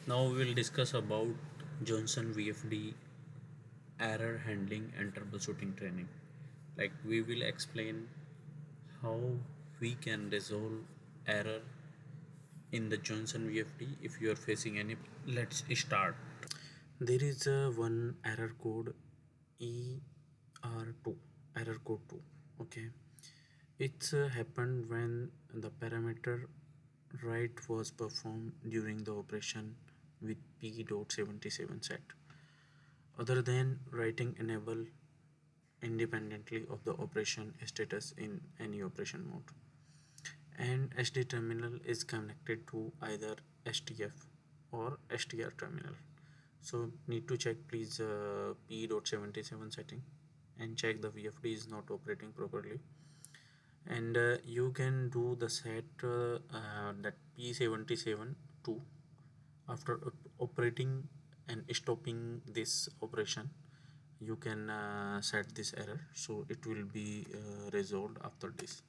Now we will discuss about Johantion VFD error handling and troubleshooting training. Like we will explain how we can resolve error in the Johantion VFD if you are facing any. Let's start. There is a one error code ER2, error code 2. Okay, it's happened when the parameter write was performed during the operation with P.77 set. Other than writing enable independently of the operation status in any operation mode, and SD terminal is connected to either STF or STR terminal. So need to check please P.77 setting and check the VFD is not operating properly, and you can do the set that P77 to after operating and stopping this operation. You can set this error, so it will be resolved after this.